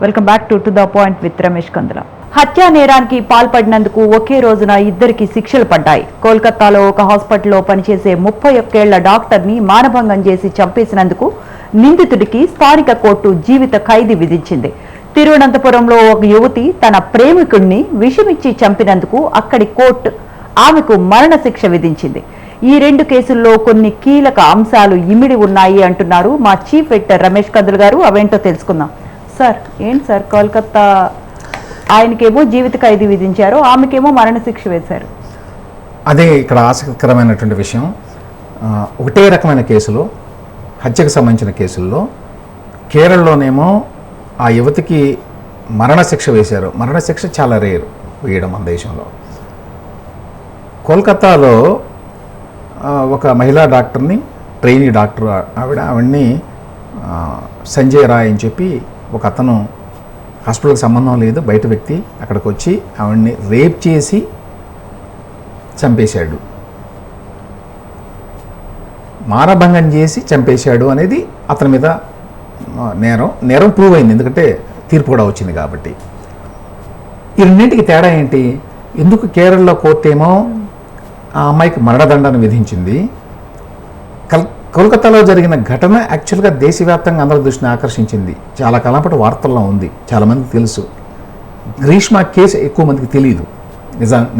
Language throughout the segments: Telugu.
Welcome back to the point with Ramesh Kandula. హత్యా నేరానికి పాల్పడినందుకు ఒకే రోజున ఇద్దరికి శిక్షలు పడ్డాయి. కోల్కతాలో ఒక హాస్పిటల్లో పనిచేసే 31 ఏళ్ల డాక్టర్ని మానభంగం చేసి చంపేసినందుకు నిందితుడికి స్థానిక కోర్టు జీవిత ఖైదీ విధించింది. తిరువనంతపురంలో ఒక యువతి తన ప్రేమికుడిని విషమిచ్చి చంపినందుకు అక్కడి కోర్టు ఆమెకు మరణశిక్ష విధించింది. ఈ 2 కేసుల్లో కొన్ని కీలక అంశాలు ఇమిడి ఉన్నాయి అంటున్నారు మా చీఫ్ ఎడిటర్ రమేష్ కందుల గారు. అవేంటో తెలుసుకుందాం. సార్, ఏంటి సార్, కోల్కతా ఆయనకేమో జీవిత ఖైదీ విధించారు, ఆమెకేమో మరణశిక్ష వేశారు. అదే ఇక్కడ ఆసక్తికరమైనటువంటి విషయం. ఒకటే రకమైన కేసులో, హత్యకు సంబంధించిన కేసుల్లో కేరళలోనేమో ఆ యువతికి మరణశిక్ష వేశారు. మరణశిక్ష చాలా రేర్ వేయడం మన దేశంలో. కోల్కతాలో ఒక మహిళా డాక్టర్ని, ట్రైనీ డాక్టర్ ఆవిడ్ని సంజయ్ రాయ్ అని చెప్పి ఒక అతను, హాస్పిటల్కి సంబంధం లేదు, బయట వ్యక్తి, అక్కడికి వచ్చి ఆవిడ్ని రేప్ చేసి చంపేశాడు. మానభంగం చేసి చంపేశాడు అనేది అతని మీద నేరం ప్రూవ్ అయింది, ఎందుకంటే తీర్పు కూడా వచ్చింది కాబట్టి. ఈ రెండింటికి తేడా ఏంటి? ఎందుకు కేరళలో కోర్టు ఏమో ఆ అమ్మాయికి మరణదండన విధించింది? కోల్కతాలో జరిగిన ఘటన యాక్చువల్గా దేశవ్యాప్తంగా అందరి దృష్టిని ఆకర్షించింది. చాలా కాలం పాటు వార్తల్లో ఉంది, చాలామందికి తెలుసు. గ్రీష్మ కేసు ఎక్కువ మందికి తెలియదు.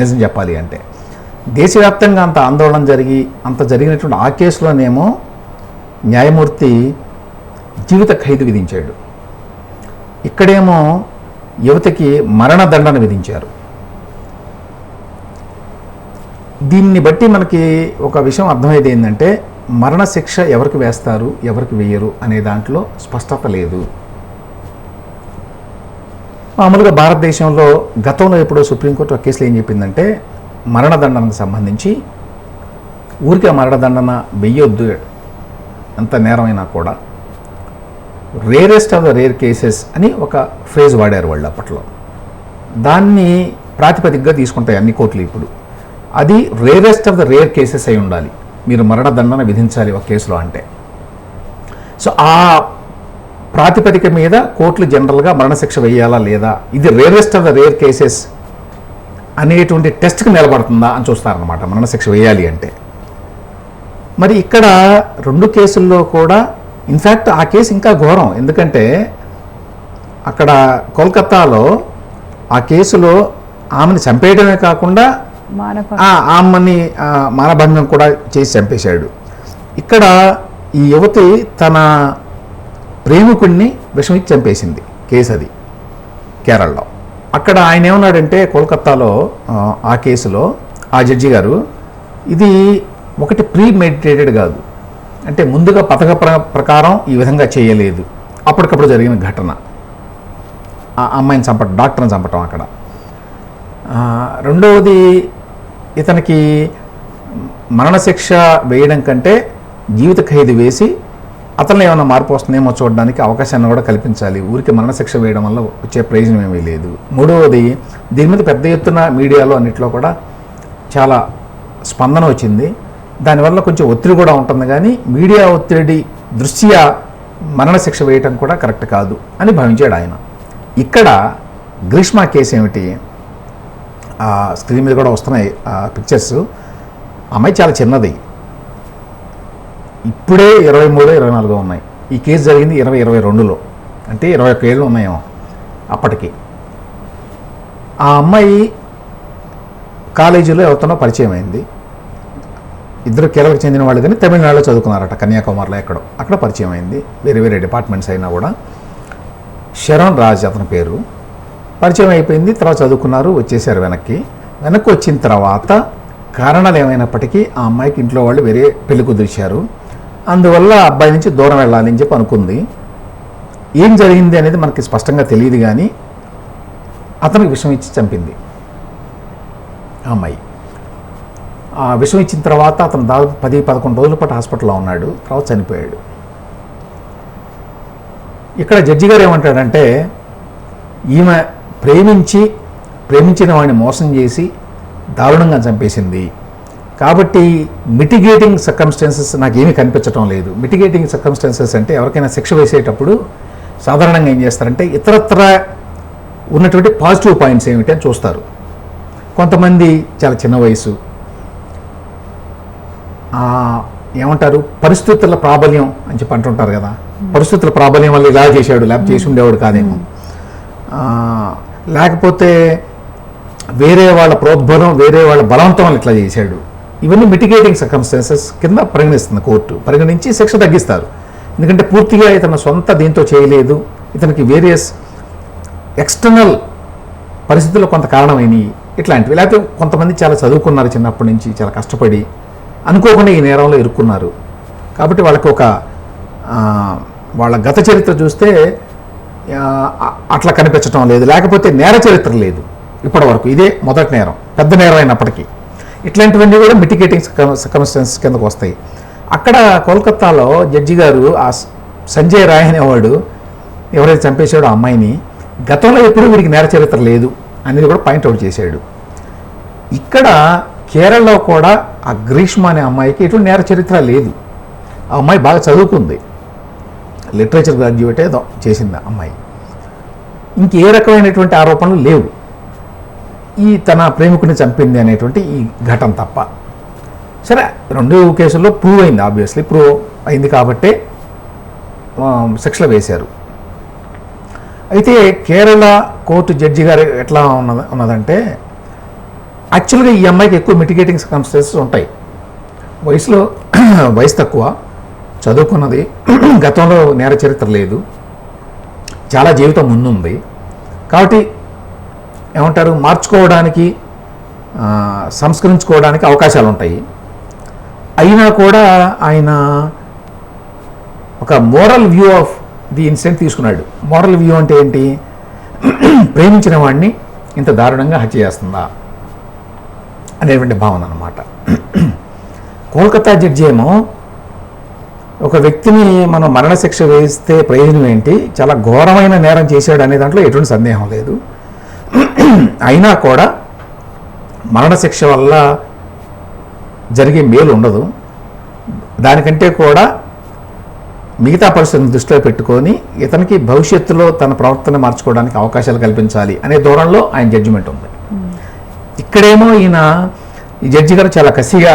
నిజం చెప్పాలి అంటే దేశవ్యాప్తంగా అంత ఆందోళన అంత జరిగినటువంటి ఆ కేసులోనేమో న్యాయమూర్తి జీవిత ఖైదు విధించాడు. ఇక్కడేమో యువతికి మరణదండన విధించారు. దీన్ని బట్టి మనకి ఒక విషయం అర్థమయ్యేది ఏంటంటే, మరణశిక్ష ఎవరికి వేస్తారు, ఎవరికి వేయరు అనే దాంట్లో స్పష్టత లేదు. మామూలుగా భారతదేశంలో గతంలో ఎప్పుడో సుప్రీంకోర్టు ఒక కేసులో ఏం చెప్పిందంటే, మరణదండనకు సంబంధించి ఊరికే మరణదండన వెయ్యొద్దు, ఎంత నేరమైనా కూడా rarest of the rare cases అని ఒక ఫ్రేజ్ వాడారు వాళ్ళు అప్పట్లో. దాన్ని ప్రాతిపదికగా తీసుకుంటాయి అన్ని కోర్టులు ఇప్పుడు. అది rarest of the rare cases అయి ఉండాలి, మీరు మరణదండన విధించాలి ఒక కేసులో అంటే. సో ఆ ప్రాతిపదిక మీద కోర్టులు జనరల్గా మరణశిక్ష వేయాలా లేదా, ఇది rarest of the rare cases అనేటువంటి టెస్ట్కి నిలబడుతుందా అని చూస్తారనమాట మరణశిక్ష వేయాలి అంటే. మరి ఇక్కడ 2 కేసుల్లో కూడా ఇన్ఫ్యాక్ట్ ఆ కేసు ఇంకా ఘోరం. ఎందుకంటే అక్కడ కోల్కతాలో ఆ కేసులో ఆమెను చంపేయడమే కాకుండా ఆమెని మానభంగం కూడా చేసి చంపేశాడు. ఇక్కడ ఈ యువతి తన ప్రేమికుడిని విషమిచ్చి చంపేసింది కేసు, అది కేరళలో. అక్కడ ఆయన ఏమన్నాడంటే కోల్కతాలో ఆ కేసులో ఆ జడ్జి గారు, ఇది ఒకటి ప్రీ మెడిటేటెడ్ కాదు, అంటే ముందుగా పథక ప్రకారం ఈ విధంగా చేయలేదు, అప్పటికప్పుడు జరిగిన ఘటన. ఆ అమ్మాయిని చంపటం, డాక్టర్ని చంపటం అక్కడ. రెండవది, ఇతనికి మరణశిక్ష వేయడం కంటే జీవిత ఖైదు వేసి అతను ఏమైనా మార్పు వస్తుందేమో చూడడానికి అవకాశాన్ని కూడా కల్పించాలి. ఊరికి మరణశిక్ష వేయడం వల్ల వచ్చే ప్రయోజనం ఏమీ లేదు. మూడవది, దీని మీద పెద్ద ఎత్తున మీడియాలో అన్నింటిలో కూడా చాలా స్పందన వచ్చింది. దానివల్ల కొంచెం ఒత్తిడి కూడా ఉంటుంది, కానీ మీడియా ఒత్తిడి దృష్ట్యా మరణశిక్ష వేయటం కూడా కరెక్ట్ కాదు అని భావించాడు ఆయన. ఇక్కడ గ్రీష్మ కేసు ఏమిటి, స్క్రీన్ మీద కూడా వస్తున్నాయి పిక్చర్స్. అమ్మాయి చాలా చిన్నది, ఇప్పుడే 23-24 ఉన్నాయి. ఈ కేసు జరిగింది 2022లో, అంటే 21 ఏళ్ళు ఉన్నాయేమో అప్పటికి. ఆ అమ్మాయి కాలేజీలో ఎవరితోనో పరిచయం అయింది. ఇద్దరు కేరళకు చెందిన వాళ్ళు, కానీ తమిళనాడులో చదువుకున్నారట, కన్యాకుమారిలో ఎక్కడో. అక్కడ పరిచయం అయింది, వేరే వేరే డిపార్ట్మెంట్స్ అయినా కూడా. శరణ్ రాజ్ అతని పేరు. పరిచయం అయిపోయింది, తర్వాత చదువుకున్నారు, వచ్చేసారు వెనక్కి వచ్చిన తర్వాత కారణాలు ఏమైనప్పటికీ ఆ అమ్మాయికి ఇంట్లో వాళ్ళు వేరే పెళ్లి కుదిర్చారు. అందువల్ల అబ్బాయి నుంచి దూరం వెళ్ళాలి అని చెప్పి అనుకుంది. ఏం జరిగింది అనేది మనకి స్పష్టంగా తెలియదు, కానీ అతనికి విషం ఇచ్చి చంపింది ఆ అమ్మాయి. ఆ విషం ఇచ్చిన తర్వాత అతను దాదాపు 10-11 రోజుల పాటు హాస్పిటల్లో ఉన్నాడు, తర్వాత చనిపోయాడు. ఇక్కడ జడ్జి గారు ఏమంటాడంటే, ఈమె ప్రేమించిన వాడిని మోసం చేసి దారుణంగా చంపేసింది కాబట్టి మిటిగేటింగ్ సర్కమ్స్టాన్సెస్ నాకేమీ కనిపించడం లేదు. మిటిగేటింగ్ సర్కమ్స్టాన్సెస్ అంటే ఎవరికైనా శిక్ష వేసేటప్పుడు సాధారణంగా ఏం చేస్తారంటే ఇతరత్ర ఉన్నటువంటి పాజిటివ్ పాయింట్స్ ఏమిటి అని చూస్తారు. కొంతమంది చాలా చిన్న వయసు, ఏమంటారు, పరిస్థితుల ప్రాబల్యం అని చెప్పి అంటుంటారు కదా, పరిస్థితుల ప్రాబల్యం వల్ల ఇలా చేశాడు, లేకపోతే చేసి ఉండేవాడు కాదేమో, లేకపోతే వేరే వాళ్ళ ప్రోద్బలం, వేరే వాళ్ళ బలవంతం వల్ల ఇట్లా చేశాడు. ఇవన్నీ మిటిగేటింగ్ సర్కమ్స్టాన్సెస్ కింద పరిగణిస్తుంది కోర్టు. పరిగణించి శిక్ష తగ్గిస్తారు. ఎందుకంటే పూర్తిగా ఇతను సొంత దీంతో చేయలేదు, ఇతనికి వేరియస్ ఎక్స్టర్నల్ పరిస్థితుల్లో కొంత కారణమైనవి ఇట్లాంటివి. లేకపోతే కొంతమంది చాలా చదువుకున్నారు, చిన్నప్పటి నుంచి చాలా కష్టపడి అనుకోకుండా ఈ నేరంలో ఇరుక్కున్నారు. కాబట్టి వాళ్ళకి ఒక వాళ్ళ గత చరిత్ర చూస్తే అట్లా కనిపించడం లేదు, లేకపోతే నేర చరిత్ర లేదు ఇప్పటి వరకు. ఇదే మొదటి నేరం, పెద్ద నేరం అయినప్పటికీ. ఇట్లాంటివన్నీ కూడా మిటిగేటింగ్ సర్కమ్స్టాన్సెస్ కిందకు వస్తాయి. అక్కడ కోల్కతాలో జడ్జి గారు ఆ సంజయ్ రాయ్ అనేవాడు ఎవరైతే చంపేశాడో ఆ అమ్మాయిని, గతంలో ఎప్పుడూ వీడికి నేర చరిత్ర లేదు అనేది కూడా పాయింట్అవుట్ చేశాడు. ఇక్కడ కేరళలో కూడా ఆ గ్రీష్మ అనే అమ్మాయికి ఎటువంటి నేర చరిత్ర లేదు. ఆ అమ్మాయి బాగా చదువుకుంది, లిటరేచర్ గ్రాడ్యుయేట్ ఏదో చేసింది ఆ అమ్మాయి. ఇంకే రకమైనటువంటి ఆరోపణలు లేవు ఈ తన ప్రేమికుని చంపింది అనేటువంటి ఈ ఘటన తప్ప. సరే, రెండు కేసుల్లో ప్రూవ్ అయింది, ఆబ్వియస్లీ ప్రూవ్ అయింది కాబట్టే శిక్షలు వేశారు. అయితే కేరళ కోర్టు జడ్జి గారు ఎట్లా ఉన్నదంటే, యాక్చువల్గా ఈ అమ్మాయికి ఎక్కువ మిటిగేటింగ్ సర్కమ్స్టాన్సెస్ ఉంటాయి. వయసు తక్కువ, చదువుకున్నది, గతంలో నేర చరిత్ర లేదు, చాలా జీవితం ముందుంది. కాబట్టి ఏమంటారు, మార్చుకోవడానికి, సంస్కరించుకోవడానికి అవకాశాలు ఉంటాయి. అయినా కూడా ఆయన ఒక moral view of the incident తీసుకున్నాడు. మోరల్ వ్యూ అంటే ఏంటి, ప్రేమించిన వాడిని ఇంత దారుణంగా హత్య చేస్తుందా అనేటువంటి భావన అన్నమాట. కోల్కతా జడ్జి ఏమో ఒక వ్యక్తిని మనం మరణశిక్ష వేస్తే ప్రయోజనం ఏంటి, చాలా ఘోరమైన నేరం చేశాడు అనే దాంట్లో ఎటువంటి సందేహం లేదు. అయినా కూడా మరణశిక్ష వల్ల జరిగే మేలు ఉండదు, దానికంటే కూడా మిగతా పరిస్థితులను దృష్టిలో పెట్టుకొని ఇతనికి భవిష్యత్తులో తన ప్రవర్తన మార్చుకోవడానికి అవకాశాలు కల్పించాలి అనే ధోరణిలో ఆయన జడ్జిమెంట్ ఉంది. ఇక్కడేమో ఈ జడ్జి గారు చాలా కసిగా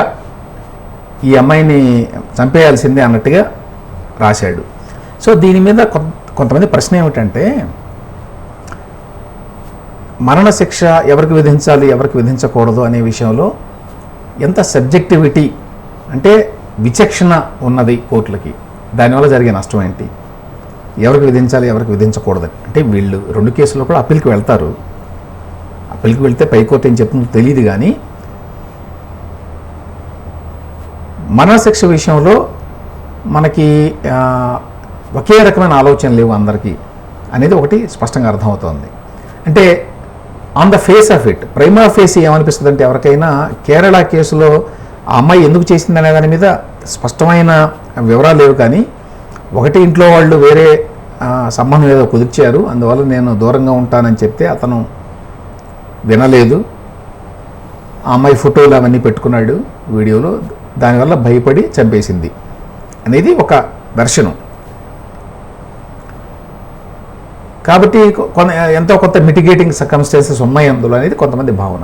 ఈ అమ్మాయిని చంపేయాల్సిందే అన్నట్టుగా రాశాడు. సో దీని మీద కొంతమంది ప్రశ్న ఏమిటంటే, మరణశిక్ష ఎవరికి విధించాలి, ఎవరికి విధించకూడదు అనే విషయంలో ఎంత సబ్జెక్టివిటీ, అంటే విచక్షణ ఉన్నది కోర్టులకి, దానివల్ల జరిగే నష్టం ఏంటి, ఎవరికి విధించాలి, ఎవరికి విధించకూడదని. అంటే వీళ్ళు రెండు కేసుల్లో కూడా అప్పీల్కి వెళ్తారు. అప్పీల్కి వెళ్తే పైకోర్టు ఏం చెప్తుందో తెలియదు, కానీ మరణశిక్ష విషయంలో మనకి ఒకే రకమైన ఆలోచన లేవు అందరికీ అనేది ఒకటి స్పష్టంగా అర్థమవుతోంది. అంటే on the face of it, prima face ఏమనిపిస్తుంది అంటే, ఎవరికైనా కేరళ కేసులో ఆ అమ్మాయి ఎందుకు చేసిందనే దాని మీద స్పష్టమైన వివరాలు లేవు, కానీ ఒకటి ఇంట్లో వాళ్ళు వేరే సంబంధం ఏదో కుదిర్చారు, అందువల్ల నేను దూరంగా ఉంటానని చెప్తే అతను వినలేదు, ఆ అమ్మాయి ఫోటోలు అవన్నీ పెట్టుకున్నాడు వీడియోలో, దానివల్ల భయపడి చంపేసింది అనేది ఒక దర్శనం. కాబట్టి ఎంతో కొంత మిటిగేటింగ్ సర్కమ్స్టాన్సెస్ ఉన్నాయి అందులో అనేది కొంతమంది భావన.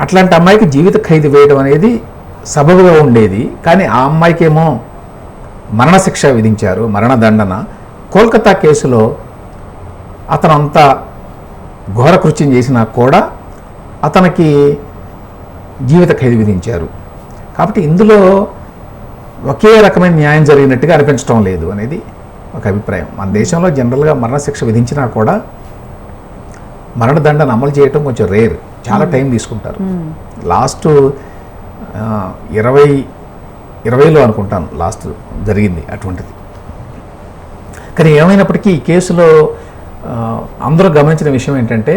అట్లాంటి అమ్మాయికి జీవిత ఖైదు వేయడం అనేది సబబుగా ఉండేది, కానీ ఆ అమ్మాయికేమో మరణశిక్ష విధించారు, మరణదండన. కోల్కతా కేసులో అతను అంత ఘోర కృత్యం చేసినా కూడా అతనికి జీవిత ఖైదు విధించారు. కాబట్టి ఇందులో ఒకే రకమైన న్యాయం జరిగినట్టుగా అనిపించడం లేదు అనేది ఒక అభిప్రాయం. మన దేశంలో జనరల్గా మరణశిక్ష విధించినా కూడా మరణదండన అమలు చేయటం కొంచెం రేర్, చాలా టైం తీసుకుంటారు. లాస్ట్ 2020లో అనుకుంటాను లాస్ట్ జరిగింది అటువంటిది. కానీ ఏమైనప్పటికీ ఈ కేసులో అందరూ గమనించిన విషయం ఏంటంటే,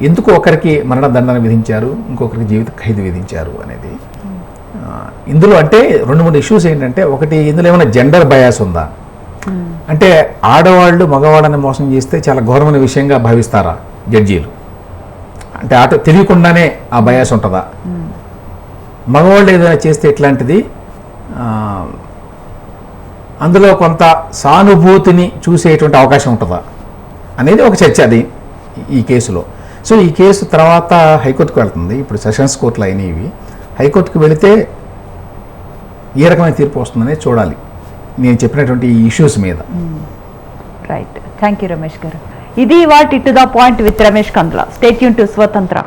ఎందుకు ఒకరికి మరణదండన విధించారు, ఇంకొకరికి జీవిత ఖైదు విధించారు అనేది. ఇందులో అంటే 2-3 ఇష్యూస్ ఏంటంటే, ఒకటి, ఇందులో ఏమైనా జెండర్ బయాస్ ఉందా, అంటే ఆడవాళ్ళు మగవాళ్ళని మోసం చేస్తే చాలా ఘోరమైన విషయంగా భావిస్తారా జడ్జీలు, అంటే తెలియకుండానే ఆ బయాస్ ఉంటుందా, మగవాళ్ళు ఏదైనా చేస్తే ఇట్లాంటిది అందులో కొంత సానుభూతిని చూసేటువంటి అవకాశం ఉంటుందా అనేది ఒక చర్చ అది ఈ కేసులో. సో ఈ కేసు తర్వాత హైకోర్టుకు వెళ్తుంది. ఇప్పుడు సెషన్స్ కోర్టులు అయినవి హైకోర్టుకు వెళితే ఏ రకమైన తీర్పు వస్తుందనే చూడాలి నేను చెప్పినటువంటి ఈ ఇష్యూస్ మీద. రైట్, థ్యాంక్ యూ రమేష్ గారు. ఇది వాటి to the point with Ramesh Kandula. Stay tune to స్వతంత్ర.